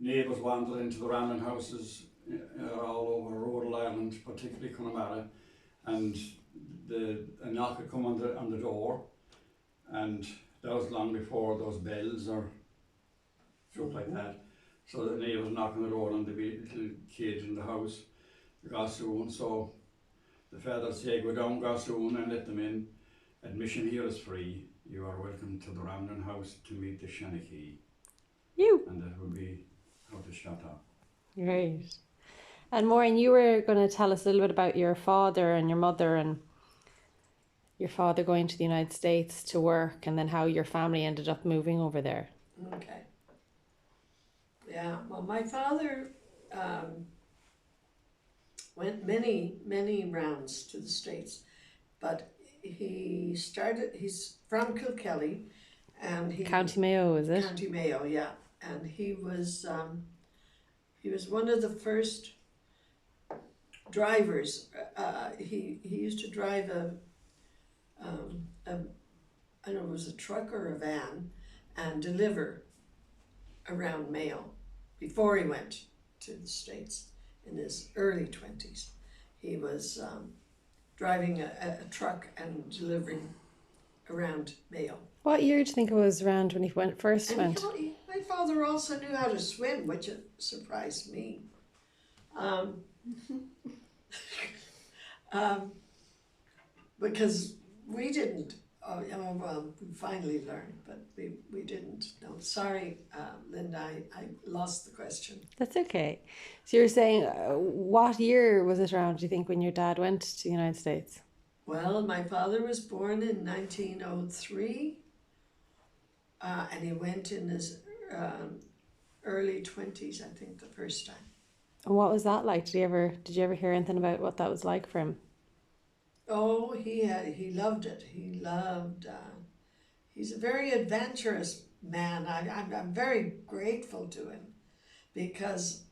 neighbours wandered into the Ramlin houses all over rural Ireland, particularly Connemara, and a knock had come on the door, and that was long before those bells or stuff like that. So the neighbours knocking on the door and there'd be little kids in the house, the Gossoon. So the father said, go down Gossoon and let them in. Admission here is free. You are welcome to the Ramlin house to meet the Shanachie. You. And that would be how to shut up. Right. And Maureen, you were going to tell us a little bit about your father and your mother, and your father going to the United States to work, and then how your family ended up moving over there. Okay. Yeah, well, my father went many rounds to the States, but he's from Kilkelly, and County Mayo, is it? County Mayo, yeah, and he was one of the first drivers. He used to drive I don't know, it was a truck or a van, and deliver around Mayo before he went to the States in his early 20s. He was driving a truck and delivering around Mayo. What year do you think it was around when he first went? My father also knew how to swim, which surprised me. Because we didn't. Oh, well, we finally learned, but we didn't. No, sorry, Linda, I lost the question. That's okay. So you were saying, what year was it around, do you think, when your dad went to the United States? Well, my father was born in 1903, and he went in his early 20s, I think, the first time. And what was that like? Did you ever hear anything about what that was like for him? Oh, he loved it. He loved. He's a very adventurous man. I'm very grateful to him, because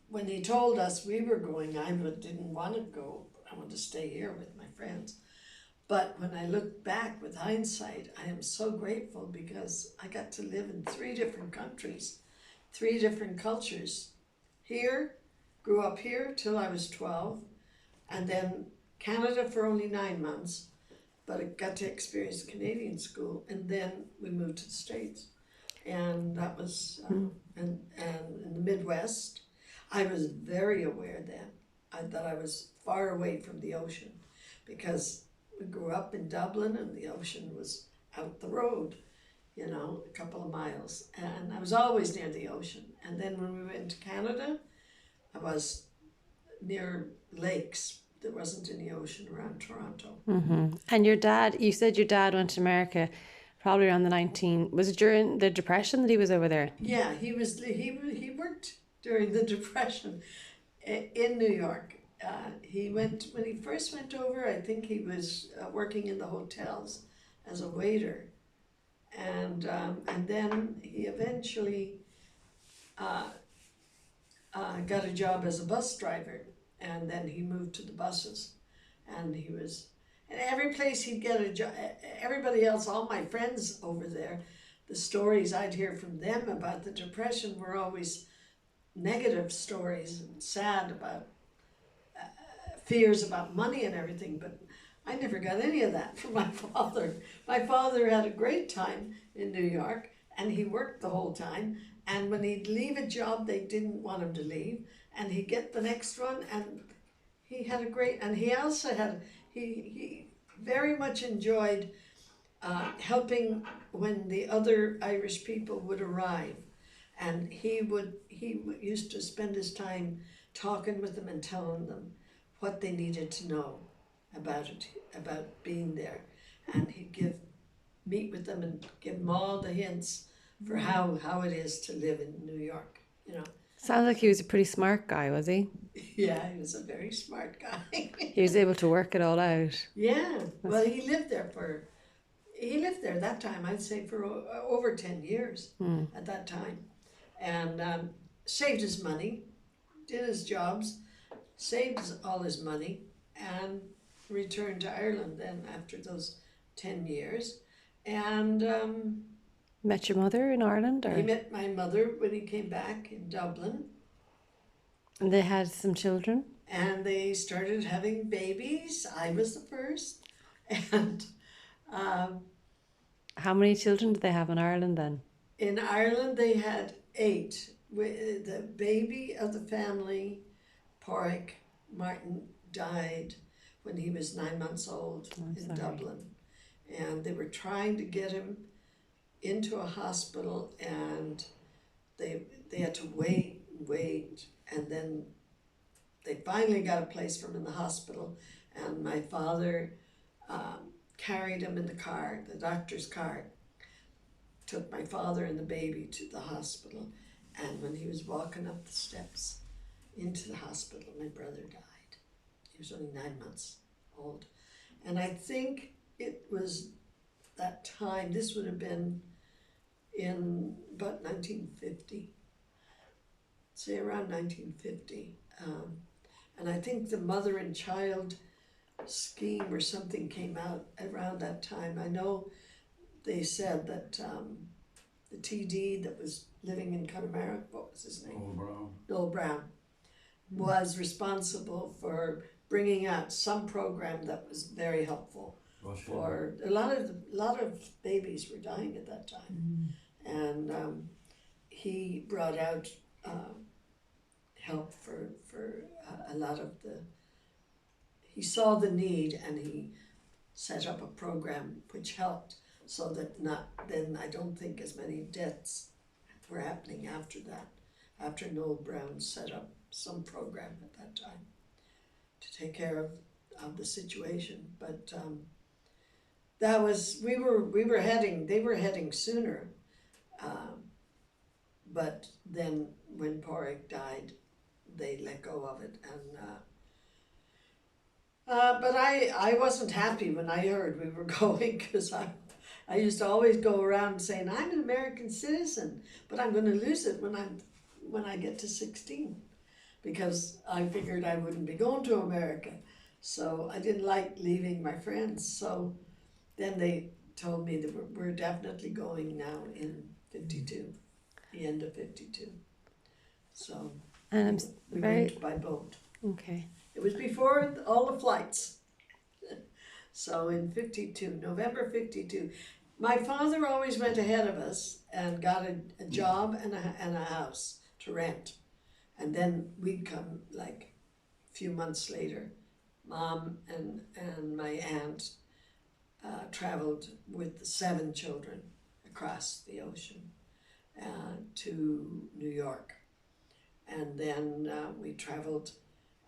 when he told us we were going, I didn't want to go. I wanted to stay here with my friends. But when I look back with hindsight, I am so grateful, because I got to live in 3 different countries, 3 different cultures. Here, grew up here till I was 12, and then Canada for only 9 months, but I got to experience Canadian school, and then we moved to the States, and that was and in the Midwest. I was very aware then that I was far away from the ocean, because we grew up in Dublin and the ocean was out the road, a couple of miles, and I was always near the ocean. And then when we went to Canada, I was near lakes. There wasn't any ocean around Toronto. Mm-hmm. And you said your dad went to America probably around was it during the Depression that he was over there? Yeah, he worked during the Depression in New York. When he first went over, I think he was working in the hotels as a waiter, and then he eventually got a job as a bus driver. And then he moved to the buses, and every place he'd get a job, everybody else, all my friends over there, the stories I'd hear from them about the Depression were always negative stories and sad about fears about money and everything, but I never got any of that from my father. My father had a great time in New York, and he worked the whole time, and when he'd leave a job they didn't want him to leave, and he'd get the next one, and he had and he also he very much enjoyed helping when the other Irish people would arrive, and he used to spend his time talking with them and telling them what they needed to know about being there, and he'd meet with them and give them all the hints for how it is to live in New York, Sounds like he was a pretty smart guy, was he? Yeah, he was a very smart guy. He was able to work it all out. Yeah, well, he lived there that time, I'd say, for over 10 years at that time, and saved his money, did his jobs, saved all his money, and returned to Ireland then after those 10 years, and Met your mother in Ireland, He or met my mother when he came back in Dublin, and they had some children? and they started having babies. I was the first, and um, How many children did they have in Ireland then? in Ireland they had 8. The baby of the family, Porrick Martin, died when he was 9 months old in sorry. Dublin, and they were trying to get him into a hospital, and they had to wait, and then they finally got a place for him in the hospital, and my father carried him in the car, the doctor's car, took my father and the baby to the hospital, and when he was walking up the steps into the hospital, my brother died. He was only 9 months old, and I think it was that time, this would have been in about 1950, say around 1950, and I think the mother and child scheme or something came out around that time. I know they said that the TD that was living in Connemara, what was his name? Old Brown. Noel Brown, was responsible for bringing out some program that was very helpful for a lot of babies were dying at that time, and he brought out help for a lot of the. He saw the need and he set up a program which helped, so that I don't think as many deaths were happening after that, after Noel Brown set up some program at that time to take care of the situation. But that was, they were heading sooner, but then when Porrick died, they let go of it, and but I wasn't happy when I heard we were going, because I used to always go around saying I'm an American citizen, but I'm going to lose it when I get to 16, because I figured I wouldn't be going to America, so I didn't like leaving my friends. So then they told me that we're definitely going now in 52, the end of 52. So we went by boat. Okay. It was before all the flights. So in 52, November 52, my father always went ahead of us and got a job and a house to rent. And then we'd come like a few months later. Mom and my aunt traveled with the 7 children across the ocean to New York. And then we traveled.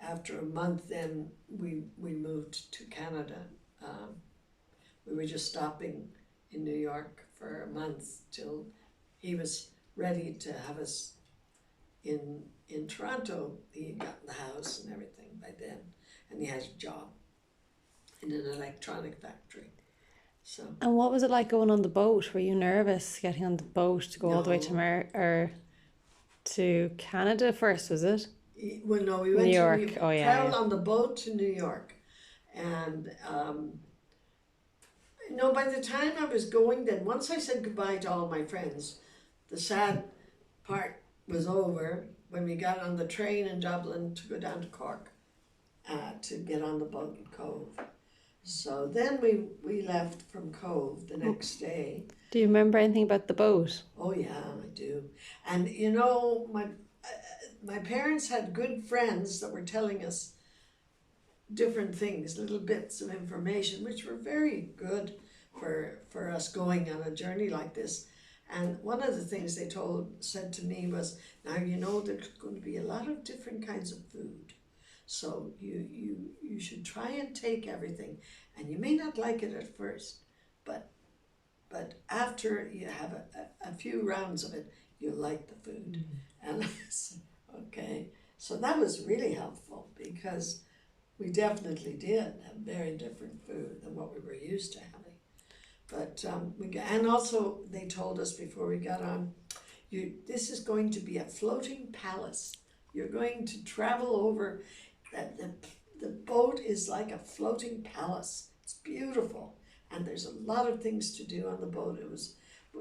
After a month, then we moved to Canada. We were just stopping in New York for a month till he was ready to have us in Toronto. He had gotten the house and everything by then, and he had a job in an electronic factory. So. And what was it like going on the boat? Were you nervous getting on the boat to go all the way to or to Canada first? Was it? Well, no, we went New to York. traveled on the boat to New York, and by the time I was going, then once I said goodbye to all my friends, the sad part was over when we got on the train in Dublin to go down to Cork to get on the boat in Cove. So then we left from Cove the next day. Do you remember anything about the boat? Oh yeah, I do. And my parents had good friends that were telling us different things, little bits of information, which were very good for us going on a journey like this. And one of the things they said to me was, now there's going to be a lot of different kinds of food. So you should try and take everything, and you may not like it at first, but after you have a few rounds of it, you'll like the food. And I said, okay. So that was really helpful, because we definitely did have very different food than what we were used to having. But and also they told us before we got on, this is going to be a floating palace. You're going to travel over. The boat is like a floating palace. It's beautiful, and there's a lot of things to do on the boat. It was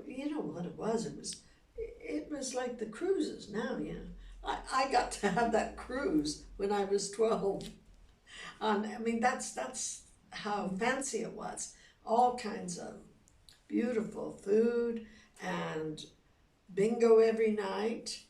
you know what it was? It was like the cruises now, you know. I got to have that cruise when I was 12. I mean, that's how fancy it was. All kinds of beautiful food and bingo every night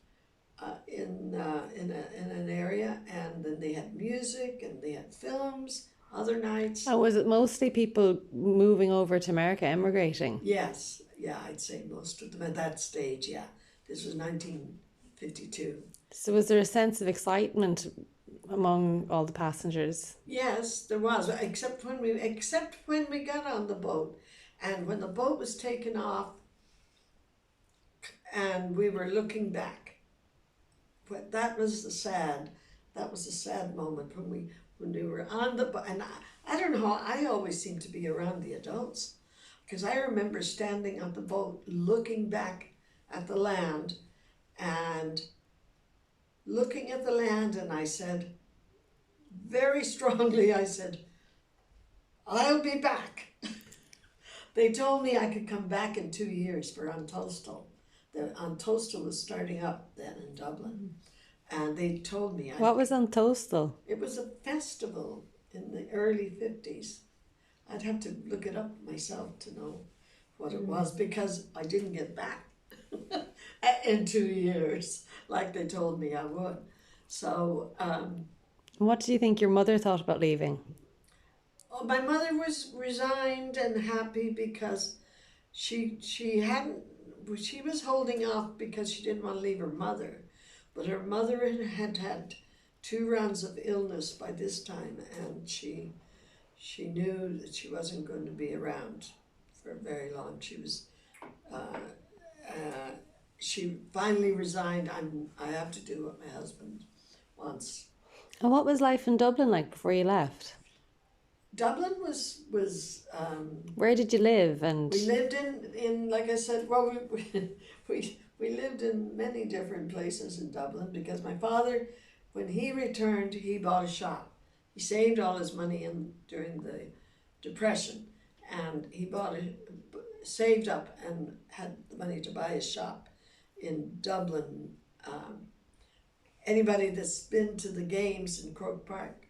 in an area, and then they had music and they had films. Other nights, Oh, was it mostly people moving over to America, emigrating? yes, yeah, I'd say most of them at that stage. Yeah, this was 1952. So was there a sense of excitement among all the passengers? Yes, there was, except when we got on the boat, and when the boat was taken off, and we were looking back. But that was the sad moment when we were on the boat. And I don't know how I always seem to be around the adults, because I remember standing on the boat looking back at the land and looking at the land, and I said very strongly, I said, I'll be back. They told me I could come back in 2 years for Antostal. The Antostal was starting up then in Dublin. And they told me What was on Toastal? it was a festival in the early 50s. I'd have to look it up myself to know what it was, because I didn't get back in 2 years like they told me I would. So What do you think your mother thought about leaving? my mother was resigned and happy, because she was holding off because she didn't want to leave her mother. But her mother had 2 rounds of illness by this time, and she knew that she wasn't going to be around for very long. She finally resigned. I have to do what my husband wants. And what was life in Dublin like before you left? Dublin was Where did you live? And we lived in like I said, well, we lived in many different places in Dublin, because my father, when he returned, he bought a shop. He saved all his money during the Depression, and he saved up and had the money to buy a shop in Dublin. Anybody that's been to the games in Croke Park,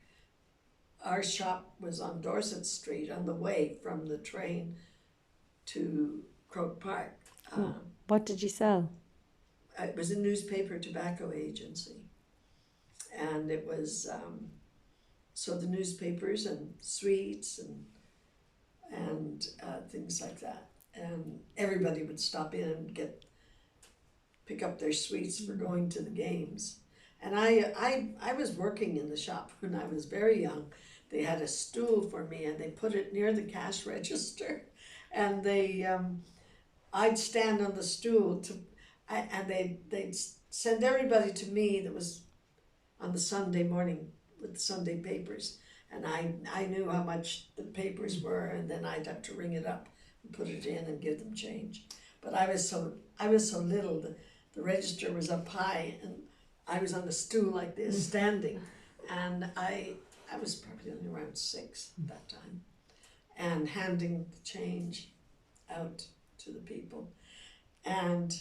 our shop was on Dorset Street on the way from the train to Croke Park. what did you sell? It was a newspaper tobacco agency, and it was so the newspapers and sweets and things like that, and everybody would stop in and pick up their sweets for going to the games. And I was working in the shop when I was very young. They had a stool for me, and they put it near the cash register, and I'd stand on the stool and they'd send everybody to me that was on the Sunday morning with the Sunday papers, and I knew how much the papers were, and then I'd have to ring it up and put it in and give them change. But I was so little, the register was up high, and I was on a stool like this, standing, and I was probably only around 6 at that time, and handing the change out to the people. And